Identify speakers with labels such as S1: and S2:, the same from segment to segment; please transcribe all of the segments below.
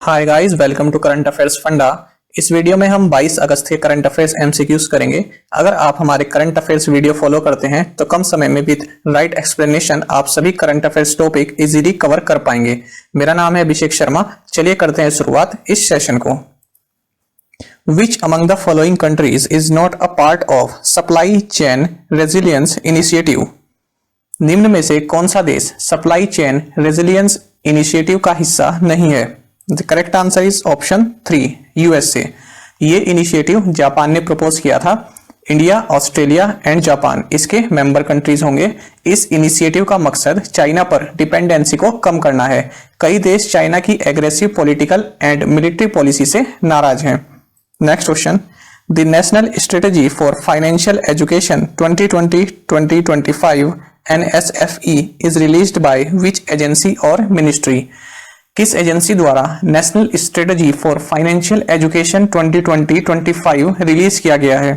S1: Hi guys, welcome to current affairs funda. इस video में हम 22 अगस्त के करंट अफेयर्स एमसीक्यूज करेंगे। अगर आप हमारे करंट अफेयर्स वीडियो फॉलो करते हैं तो कम समय में विद राइट एक्सप्लेनेशन आप सभी current affairs topic easily cover कर पाएंगे। मेरा नाम है अभिषेक शर्मा। चलिए करते हैं शुरुआत इस सेशन को। Which among the following countries is not a part of supply chain resilience initiative? निम्न में से कौन सा देश सप्लाई चेन रेजिलियंस इनिशिएटिव का हिस्सा नहीं है? The correct answer is option 3, USA. ये इनिशिएटिव जापान ने प्रपोज किया था। इंडिया, ऑस्ट्रेलिया एंड जापान इसके मेंबर कंट्रीज होंगे। इस इनिशिएटिव का मकसद चाइना पर डिपेंडेंसी को कम करना है। कई देश चाइना की aggressive political and military policy से नाराज हैं। Next question, the national strategy for financial education 2020-2025 NSFE is released by which agency और मिनिस्ट्री? किस एजेंसी द्वारा national strategy for financial education 2020-25 release किया गया है?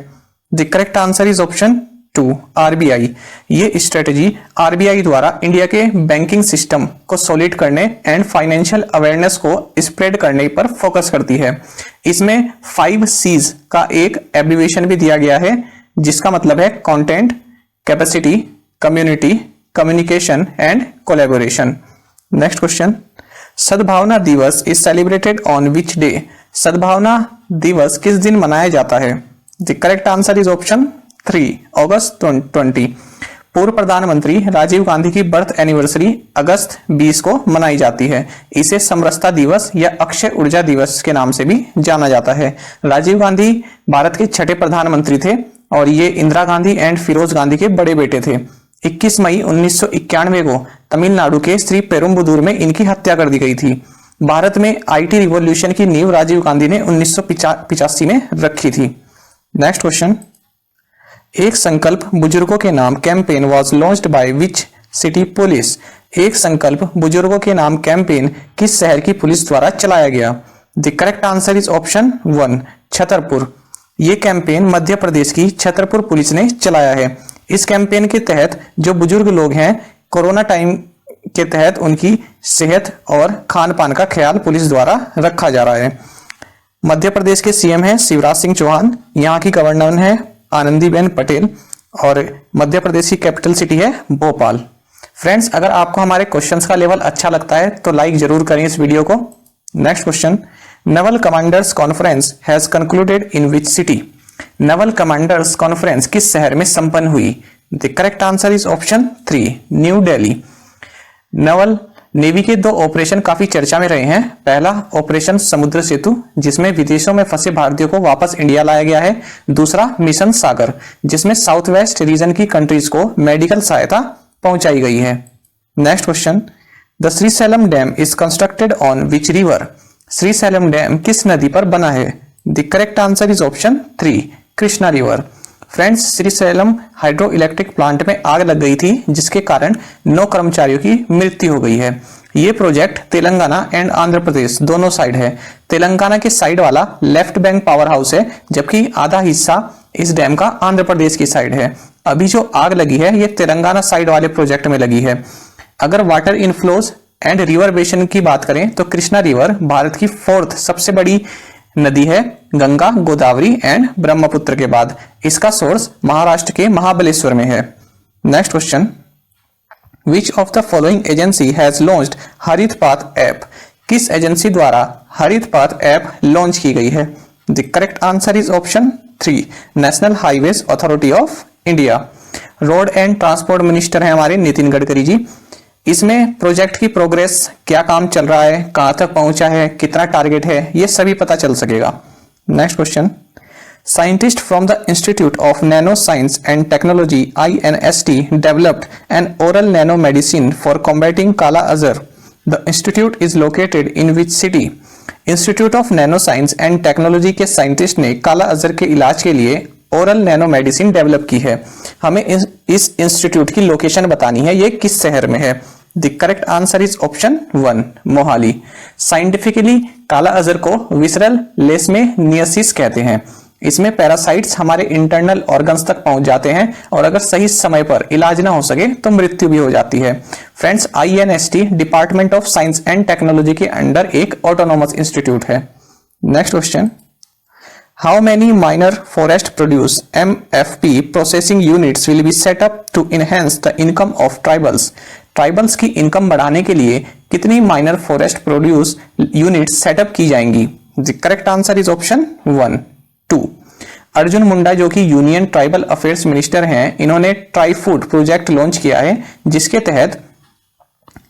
S1: The correct answer is option 2, RBI. ये स्ट्रेटेजी आरबीआई द्वारा इंडिया के banking system को सॉलिड करने एंड फाइनेंशियल अवेयरनेस को स्प्रेड करने पर फोकस करती है। इसमें 5 C's का एक एब्रिविएशन भी दिया गया है जिसका मतलब है content, capacity, community, communication and collaboration. Next question, सद्भावना दिवस is celebrated on which day? सद्भावना दिवस किस दिन मनाया जाता है? The correct answer is option 3, अगस्त 20। पूर्व प्रधानमंत्री राजीव गांधी की बर्थ एनिवर्सरी अगस्त 20 को मनाई जाती है। इसे समरसता दिवस या अक्षय ऊर्जा दिवस के नाम से भी जाना जाता है। राजीव गांधी भारत के छठे प्रधानमंत्री थे और ये इंदिरा गांधी एंड फिरोज गांधी के बड़े बेटे थे। 21 मई 1991 को तमिलनाडु के श्री पेरुम्बुदूर में इनकी हत्या कर दी गई थी। भारत में आईटी रिवॉल्यूशन की नींव राजीव गांधी ने 1985 में रखी थी। नेक्स्ट क्वेश्चन, एक संकल्प बुजुर्गों के नाम campaign was launched by which city police? एक संकल्प बुजुर्गों के नाम कैंपेन किस शहर की पुलिस द्वारा चलाया गया? The correct answer is option 1, Chhatarpur. ये कैंपेन मध्य प्रदेश की छतरपुर पुलिस ने चलाया है। इस कैंपेन के तहत जो बुजुर्ग लोग हैं, कोरोना टाइम के तहत उनकी सेहत और खान पान का ख्याल पुलिस द्वारा रखा जा रहा है। मध्य प्रदेश के सीएम हैं शिवराज सिंह चौहान, यहाँ की गवर्नर है आनंदीबेन पटेल और मध्य प्रदेश की कैपिटल सिटी है भोपाल। फ्रेंड्स, अगर आपको हमारे क्वेश्चंस का लेवल अच्छा लगता है तो लाइक जरूर करें इस वीडियो को। Next question, naval commanders conference has concluded in which city? Naval commanders conference किस शहर में संपन्न हुई? The correct answer is option 3, new Delhi. Naval navy के 2 ऑपरेशन काफी चर्चा में रहे हैं। पहला ऑपरेशन समुद्र सेतु जिसमें विदेशों में फंसे भारतीयों को वापस इंडिया लाया गया है। दूसरा मिशन सागर जिसमें साउथ वेस्ट रीजन की कंट्रीज को मेडिकल सहायता पहुंचाई गई है। Next question, the Srisailam dam is constructed on which river? Srisailam dam किस नदी पर बना है? The correct answer is option 3, Krishna river. Friends, Srisailam hydro electric plant में आग लग गई थी जिसके कारण 9 कर्मचारियों की मृत्यु हो गई है। ये प्रोजेक्ट तेलंगाना एंड आंध्र प्रदेश दोनों साइड है। तेलंगाना के साइड वाला लेफ्ट बैंक पावर हाउस है जबकि आधा हिस्सा इस डैम का आंध्र प्रदेश की साइड है। अभी जो आग लगी है ये तेलंगाना साइड वाले प्रोजेक्ट में लगी है। अगर water inflows and river basin की बात करें तो कृष्णा रिवर भारत की 4th सबसे बड़ी नदी है, गंगा, गोदावरी एंड ब्रह्मपुत्र के बाद। इसका सोर्स महाराष्ट्र के महाबलेश्वर में है। Next question, which of the following agency has launched हरित पाथ ऐप? किस एजेंसी द्वारा हरित पाथ ऐप लॉन्च की गई है? The correct answer is option 3, national highways authority of India. Road and transport minister हैं हमारे नितिन गडकरी जी। इसमें प्रोजेक्ट की प्रोग्रेस, क्या काम चल रहा है, कहां तक पहुंचा है, कितना टारगेट है, ये सभी पता चल सकेगा। Next question, scientist from the institute of nano science and technology INST developed N oral nano medicine for combating काला अजर। The institute is located in which city? Institute of nano science and technology के scientist ने काला अजर के इलाज के लिए ओरल नैनो मेडिसिन डेवलप की है। हमें इस इंस्टीट्यूट की लोकेशन बतानी है, ये किस शहर में है? The correct answer is option 1, Mohali. Scientifically काला अजर को विसरल लेशमेनियासिस कहते हैं। इसमें पैरासाइट्स हमारे इंटरनल ऑर्गन्स तक पहुंच जाते हैं और अगर सही समय पर इलाज ना हो सके तो मृत्यु भी हो जाती है। Friends, INST department of science and technology के अंडर एक ऑटोनोमस इंस्टीट्यूट है। Next question, how many minor forest produce MFP processing units will be set up to enhance the income of tribals. Tribals की income बढ़ाने के लिए कितनी minor forest produce units setup की जाएंगी? The correct answer is option 1, 2। Arjun Munda जो कि union tribal affairs minister हैं, इन्होंने ट्राई फूड प्रोजेक्ट लॉन्च किया है जिसके तहत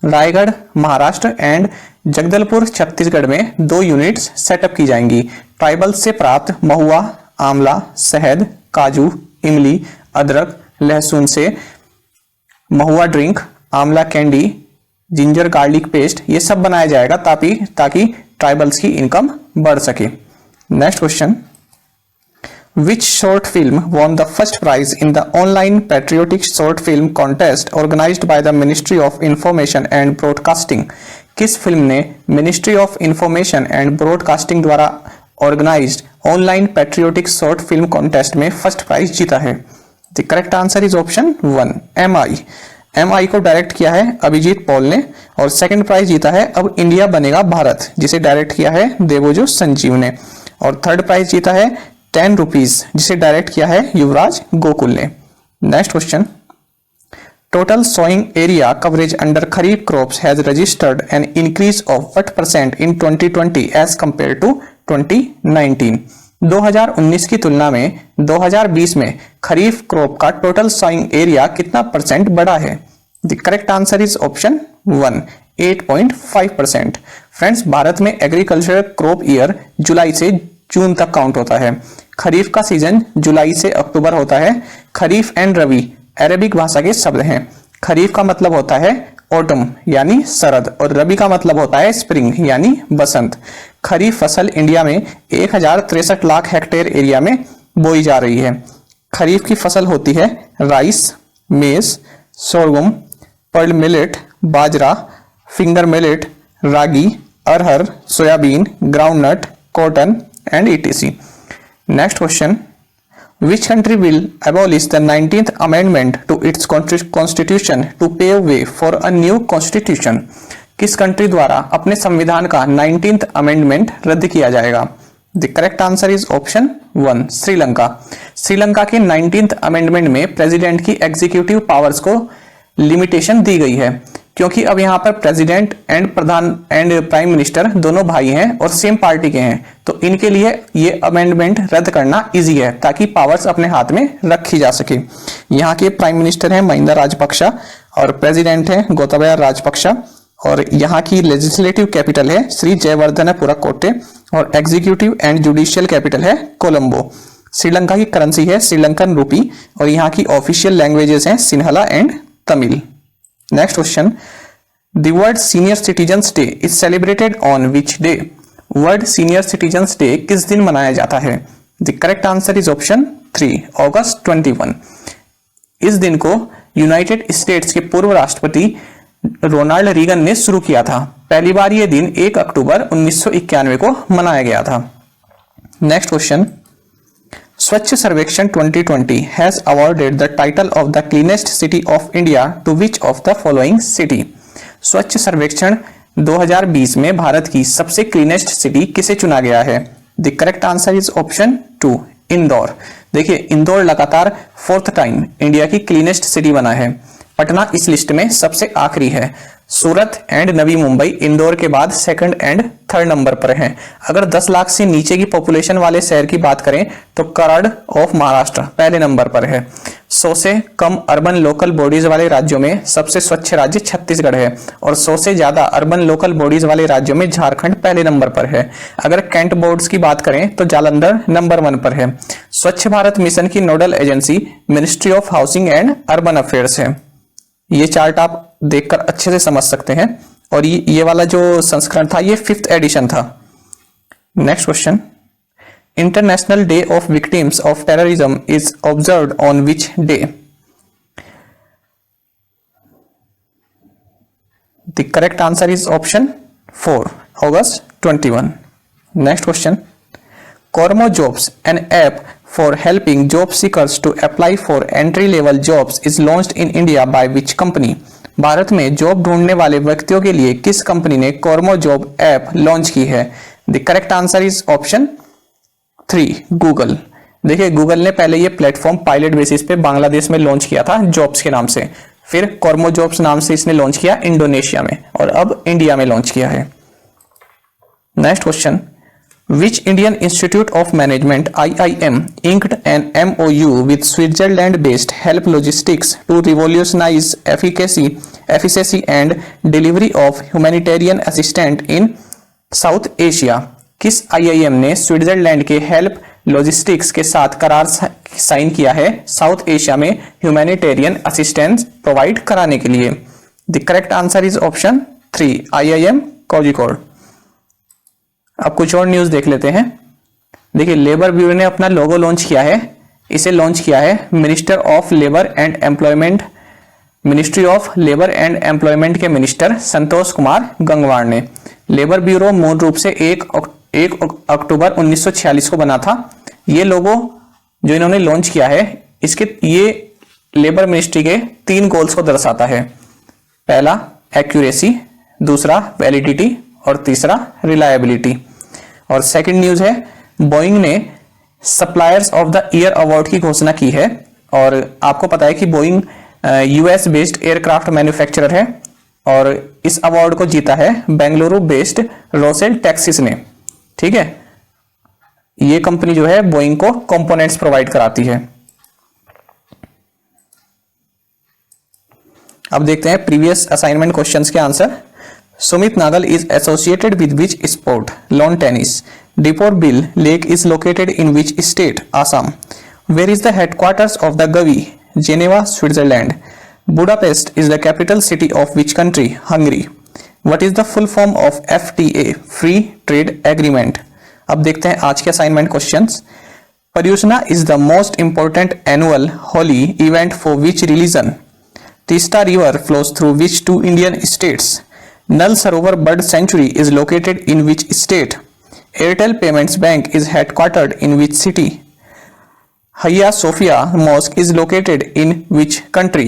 S1: रायगढ़ महाराष्ट्र एंड जगदलपुर छत्तीसगढ़ में 2 यूनिट्स सेटअप की जाएंगी। ट्राइबल्स से प्राप्त महुआ, आंवला, शहद, काजू, इमली, अदरक, लहसुन से महुआ ड्रिंक, आंवला कैंडी, जिंजर गार्लिक पेस्ट, ये सब बनाया जाएगा ताकि ट्राइबल्स की इनकम बढ़ सके। Next question, which short film won the first prize in the online patriotic short film contest organized by the Ministry of Information and Broadcasting? किस फिल्म ने ministry of information and broadcasting द्वारा organised online patriotic short film contest में first prize जीता है? The correct answer is option 1, MI को direct किया है Abhijit Paul ने और सेकंड प्राइज जीता है अब इंडिया बनेगा भारत, जिसे डायरेक्ट किया है देवोजो संजीव ने, और थर्ड प्राइज जीता है 10 रुपीज जिसे डायरेक्ट किया है युवराज गोकुल ने। Next question, total sowing area coverage under kharif crops has registered an increase of what % in 2020 as compared to 2019? 2019 की तुलना में 2020 में खरीफ क्रॉप का टोटल सोइंग एरिया कितना % बढ़ा है? The correct answer is option 1, 8.5%। Friends, Bharat में एग्रीकल्चर क्रॉप ईयर जुलाई से जून तक काउंट होता है। खरीफ का सीजन जुलाई से अक्टूबर होता है। खरीफ एंड रबी अरेबिक भाषा के शब्द हैं। खरीफ का मतलब होता है ऑटम यानी शरद और रबी का मतलब होता है स्प्रिंग यानी बसंत। खरीफ फसल इंडिया में 1063 लाख हेक्टेयर एरिया में बोई जा रही है। खरीफ की फसल होती है rice, maize, sorghum, pearl millet, bajra, finger millet, ragi, arhar, soybean, groundnut, cotton and etc. Next question, which country will abolish the 19th amendment to its constitution to pave way for a new constitution? किस country द्वारा अपने संविधान का 19th amendment रद्द किया जाएगा? The correct answer is option 1, Sri Lanka. Sri Lanka के 19th amendment में प्रेसिडेंट की एग्जीक्यूटिव पावर्स को लिमिटेशन दी गई है क्योंकि अब यहाँ पर प्रेसिडेंट एंड प्राइम मिनिस्टर दोनों भाई हैं और सेम पार्टी के हैं, तो इनके लिए ये अमेंडमेंट रद्द करना इजी है ताकि पावर्स अपने हाथ में रखी जा सके। यहाँ के प्राइम मिनिस्टर हैं महिंदा राजपक्षा और प्रेसिडेंट हैं गोताबाया राजपक्षा और यहाँ की लेजिस्लेटिव कैपिटल है श्री जयवर्धनपुरा कोटे और एग्जीक्यूटिव एंड जुडिशियल कैपिटल है कोलंबो। श्रीलंका की करेंसी है श्रीलंकन रूपी और यहाँ की ऑफिशियल लैंग्वेजेस हैं Sinhala and Tamil. Next question, the word senior citizens day is celebrated on which day? World Senior Citizens Day किस दिन मनाया जाता है? The correct answer is option 3, August 21। इस दिन को यूनाइटेड स्टेट्स के पूर्व राष्ट्रपति रोनाल्ड रीगन ने शुरू किया था। पहली बार यह दिन 1 अक्टूबर 1991 को मनाया गया था। नेक्स्ट क्वेश्चन, स्वच्छ सर्वेक्षण 2020 has awarded the title of the cleanest city of India to which of the following city? स्वच्छ सर्वेक्षण 2020 में भारत की सबसे क्लीनेस्ट सिटी किसे चुना गया है? The correct answer is option 2, Indore. देखिए, इंदौर लगातार 4th टाइम इंडिया की क्लीनेस्ट सिटी बना है। पटना इस लिस्ट में सबसे आखिरी है। सूरत एंड नवी मुंबई इंदौर के बाद 2nd एंड 3rd नंबर पर हैं। अगर 10 लाख से नीचे की पॉपुलेशन वाले शहर की बात करें तो कराड़ ऑफ महाराष्ट्र पहले नंबर पर है। 100 से कम अर्बन लोकल बॉडीज वाले राज्यों में सबसे स्वच्छ राज्य छत्तीसगढ़ है और 100 से ज्यादा अर्बन लोकल बॉडीज वाले राज्यों में झारखंड पहले नंबर पर है। अगर कैंट बोर्ड्स की बात करें तो जालंधर नंबर 1 पर है। स्वच्छ भारत मिशन की nodal agency ministry of housing and urban affairs है। ये चार्ट आप देखकर अच्छे से समझ सकते हैं और ये वाला जो संस्करण था ये 5th एडिशन था। Next question, international day of victims of terrorism is observed on which day? The correct answer is option 4, August 21। Next question, Cormo Jobs, an app for helping job seekers to apply for entry-level jobs, is launched in India by which company? Bharat में job ढूंढने वाले व्यक्तियों के लिए किस company ने Cormo job app launch की है? The correct answer is option 3, Google. देखिए, गूगल ने पहले ये प्लेटफॉर्म पायलट बेसिस पे बांग्लादेश में लॉन्च किया था जॉब्स के नाम से, फिर कॉर्मो जॉब्स नाम से इसने लॉन्च किया इंडोनेशिया में, और अब इंडिया में लॉन्च किया है। Next question, Which Indian Institute of Management (IIM) inked an MOU with Switzerland-based Help Logistics to revolutionize efficacy and delivery of humanitarian assistance in South Asia? किस IIM ने Switzerland के help logistics के साथ करार sign किया है south Asia में humanitarian assistance provide कराने के लिए? The correct answer is option 3, IIM Kozhikode. अब कुछ और न्यूज देख लेते हैं। देखिए, लेबर ब्यूरो ने अपना लोगो लॉन्च किया है। इसे लॉन्च किया है मिनिस्ट्री ऑफ लेबर एम्प्लॉयमेंट के मिनिस्टर संतोष कुमार गंगवार ने। लेबर ब्यूरो मूल रूप से 1 अक्टूबर 1946 को बना था। ये लोगो जो इन्होंने लॉन्च किया है, ये लेबर मिनिस्ट्री के 3 गोल्स को दर्शाता है। पहला एक्यूरेसी, दूसरा वैलिडिटी और तीसरा रिलायबिलिटी। और सेकंड न्यूज है, बोइंग ने suppliers of the year award की घोषणा की है। और आपको पता है कि Boeing US based aircraft manufacturer है, और इस अवार्ड को जीता है बेंगलुरु बेस्ड रोसेल टेक्सिस ने। ठीक है, ये कंपनी जो है बोइंग को कंपोनेंट्स प्रोवाइड कराती है। अब देखते हैं प्रीवियस असाइनमेंट क्वेश्चंस के answer. Sumit Nagal is associated with which sport? Lawn tennis. Deepor Bill Lake is located in which state? Assam. Where is the headquarters of the Gavi? Geneva, Switzerland. Budapest is the capital city of which country? Hungary. What is the full form of FTA? Free Trade Agreement. अब देखते हैं आज के assignment questions. Paryusana is the most important annual holy event for which religion? Teesta River flows through which 2 Indian states? Nal Sarovar Bird Sanctuary is located in which state? Airtel Payments Bank is headquartered in which city? Hagia Sophia Mosque is located in which country?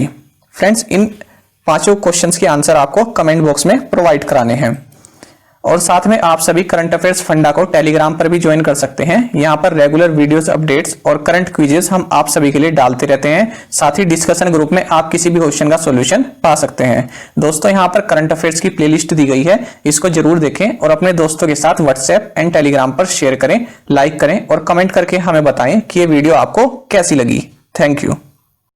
S1: Friends, in 5 questions के answer आपको comment box में provide कराने हैं। और साथ में आप सभी करंट अफेयर्स फंडा को टेलीग्राम पर भी ज्वाइन कर सकते हैं। यहाँ पर रेगुलर वीडियोस, अपडेट्स और करंट क्विजेस हम आप सभी के लिए डालते रहते हैं। साथ ही डिस्कशन ग्रुप में आप किसी भी क्वेश्चन का सॉल्यूशन पा सकते हैं। दोस्तों, यहाँ पर करंट अफेयर्स की प्लेलिस्ट दी गई है, इसको जरूर देखें और अपने दोस्तों के साथ व्हाट्सएप एंड टेलीग्राम पर शेयर करें, लाइक करें और कमेंट करके हमें बताएं कि ये वीडियो आपको कैसी लगी। Thank you.